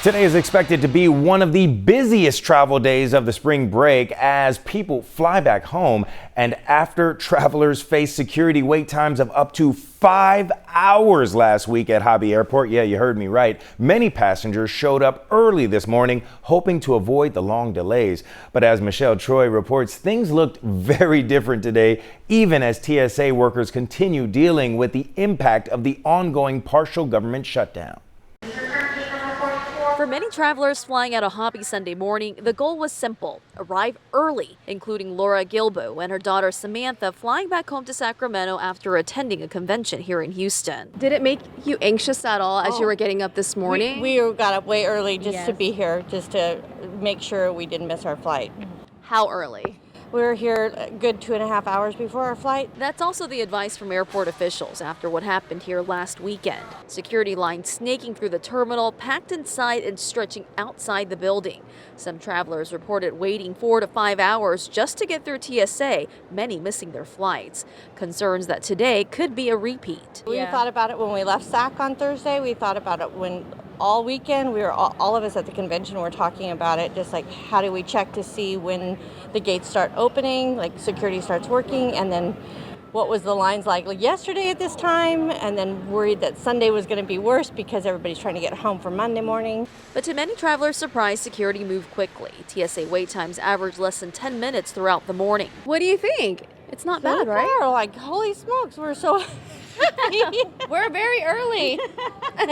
Today is expected to be one of the busiest travel days of the spring break as people fly back home and after travelers face security wait times of up to 5 hours last week at Hobby Airport. Yeah, you heard me right. Many passengers showed up early this morning hoping to avoid the long delays. But as Michelle Troy reports, things looked very different today, even as TSA workers continue dealing with the impact of the ongoing partial government shutdown. For many travelers flying out of Hobby Sunday morning, the goal was simple: arrive early, including Laura Gilbo and her daughter Samantha flying back home to Sacramento after attending a convention here in Houston. Did it make you anxious at all as you were getting up this morning? We got up way early just to be here, just to make sure we didn't miss our flight. How early? We were here a good 2.5 hours before our flight. That's also the advice from airport officials after what happened here last weekend. Security lines snaking through the terminal, packed inside and stretching outside the building. Some travelers reported waiting 4 to 5 hours just to get through TSA, many missing their flights. Concerns that today could be a repeat. We thought about it when we left SAC on Thursday. We thought about it when all weekend we were all of us at the convention were talking about it, just like how do we check to see when the gates start opening, like security starts working, and then what was the lines like yesterday at this time, and then worried that Sunday was going to be worse because everybody's trying to get home for Monday morning. But to many travelers' surprise, security moved quickly. TSA wait times averaged less than 10 minutes throughout the morning. What do you think? It's not bad, right? We're like, holy smokes, we're so We're very early. we're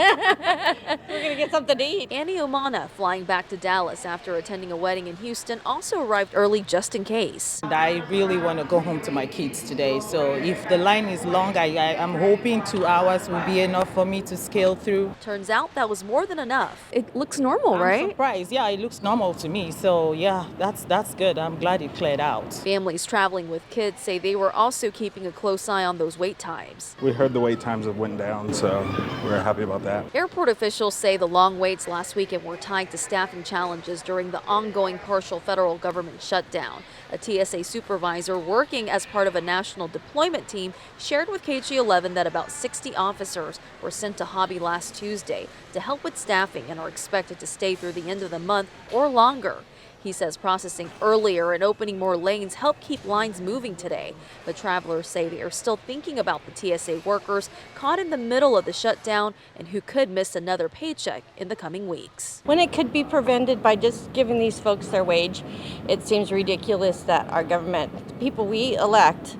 going to get something to eat. Annie Omana, flying back to Dallas after attending a wedding in Houston, also arrived early just in case. I really want to go home to my kids today, so if the line is long, I'm hoping 2 hours will be enough for me to scale through. Turns out that was more than enough. It looks normal, I'm right? surprised. Yeah, it looks normal to me, so yeah, that's good. I'm glad it cleared out. Families traveling with kids say they were also keeping a close eye on those wait times. We heard the wait times have went down, so we're happy about that. Airport officials say the long waits last weekend were tied to staffing challenges during the ongoing partial federal government shutdown. A TSA supervisor working as part of a national deployment team shared with KG11 that about 60 officers were sent to Hobby last Tuesday to help with staffing and are expected to stay through the end of the month or longer. He says processing earlier and opening more lanes help keep lines moving today. But travelers say they are still thinking about the TSA workers caught in the middle of the shutdown and who could miss another paycheck in the coming weeks. When it could be prevented by just giving these folks their wage, it seems ridiculous that our government, the people we elect,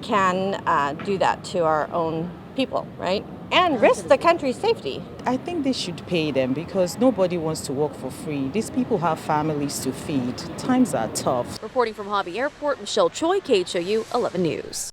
can do that to our own people, right? And risk the country's safety. I think they should pay them because nobody wants to work for free. These people have families to feed. Times are tough. Reporting from Hobby Airport, Michelle Choi, KHOU 11 News.